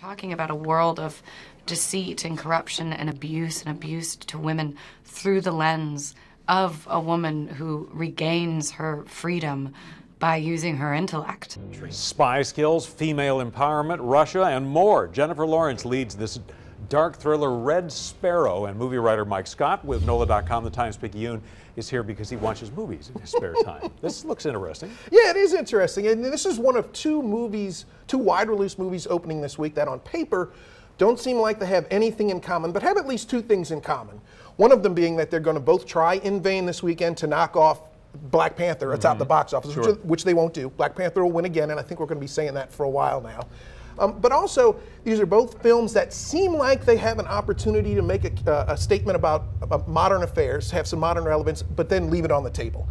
talking about a world of deceit and corruption and abuse to women through the lens of a woman who regains her freedom by using her intellect. Spy skills, female empowerment, Russia, and more. Jennifer Lawrence leads this dark thriller Red Sparrow, and movie writer Mike Scott with NOLA.com, the Times-Picayune, is here because he watches movies in his spare time. This looks interesting. Yeah, it is interesting, and this is one of two wide-release movies opening this week that on paper don't seem like they have anything in common, but have at least two things in common. One of them being that they're going to both try in vain this weekend to knock off Black Panther atop the box office, Sure. which they won't do. Black Panther will win again, and I think we're going to be saying that for a while now. But also, these are both films that seem like they have an opportunity to make a statement about modern affairs, have some modern relevance, but then leave it on the table.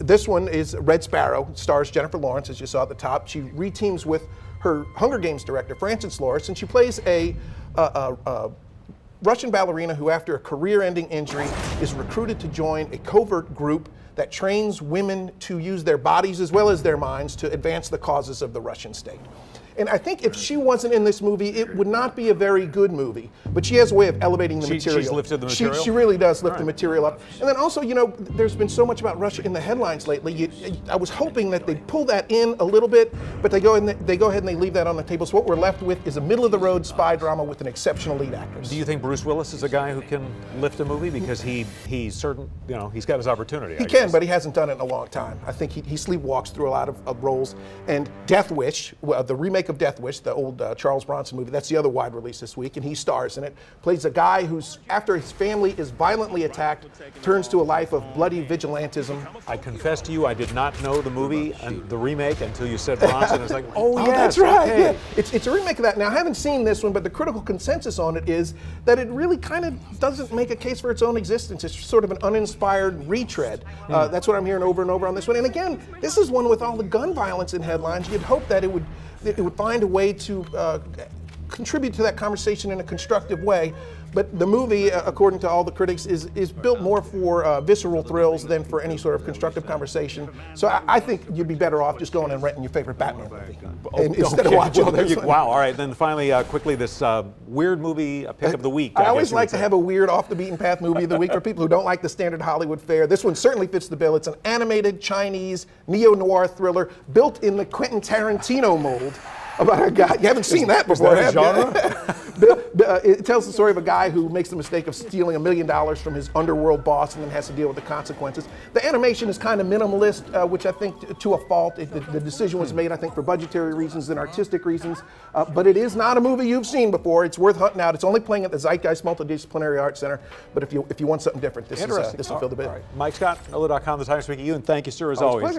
This one is Red Sparrow, stars Jennifer Lawrence, as you saw at the top. She reteams with her Hunger Games director, Frances Lawrence, and she plays a Russian ballerina who, after a career-ending injury, is recruited to join a covert group that trains women to use their bodies as well as their minds to advance the causes of the Russian state. And I think if she wasn't in this movie, it would not be a very good movie. But she has a way of elevating the material. She's lifted the material? She really does lift the material up. And then also, you know, there's been so much about Russia in the headlines lately. I was hoping that they'd pull that in a little bit, but they go ahead and they leave that on the table. So what we're left with is a middle-of-the-road spy drama with an exceptional lead actress. Do you think Bruce Willis is a guy who can lift a movie? Because he's certain, you know, he's got his opportunity. He can, but he hasn't done it in a long time. I think he sleepwalks through a lot of roles. And Death Wish, the remake of Death Wish, the old Charles Bronson movie, that's the other wide release this week, and he stars in it. Plays a guy who's, after his family is violently attacked, turns to a life of bloody vigilantism. I confess to you, I did not know the movie and the remake until you said Bronson. I was like, oh, yes, that's right. Okay. Yeah. It's a remake of that. Now, I haven't seen this one, but the critical consensus on it is that it really kind of doesn't make a case for its own existence. It's sort of an uninspired retread. That's what I'm hearing over and over on this one. And again, this is one with all the gun violence in headlines. You'd hope that it would find a way to contribute to that conversation in a constructive way. But the movie, according to all the critics, is built more for visceral thrills than for any sort of constructive conversation. So I think you'd be better off just going and renting your favorite Batman movie instead of watching this one. Wow, all right, then finally, quickly, this weird movie pick of the week. I always like to have a weird off-the-beaten-path movie of the week for people who don't like the standard Hollywood fare. This one certainly fits the bill. It's an animated Chinese neo-noir thriller built in the Quentin Tarantino mold. About a guy, you haven't seen that before, have you? It tells the story of a guy who makes the mistake of stealing $1 million from his underworld boss and then has to deal with the consequences. The animation is kind of minimalist, which I think to a fault. The decision was made, I think, for budgetary reasons and artistic reasons. But it is not a movie you've seen before. It's worth hunting out. It's only playing at the Zeitgeist Multidisciplinary Arts Center. But if you want something different, this will fill the bill. Right. Mike Scott, NOLA.com, the Times-Picayune. Thank you, sir, as always.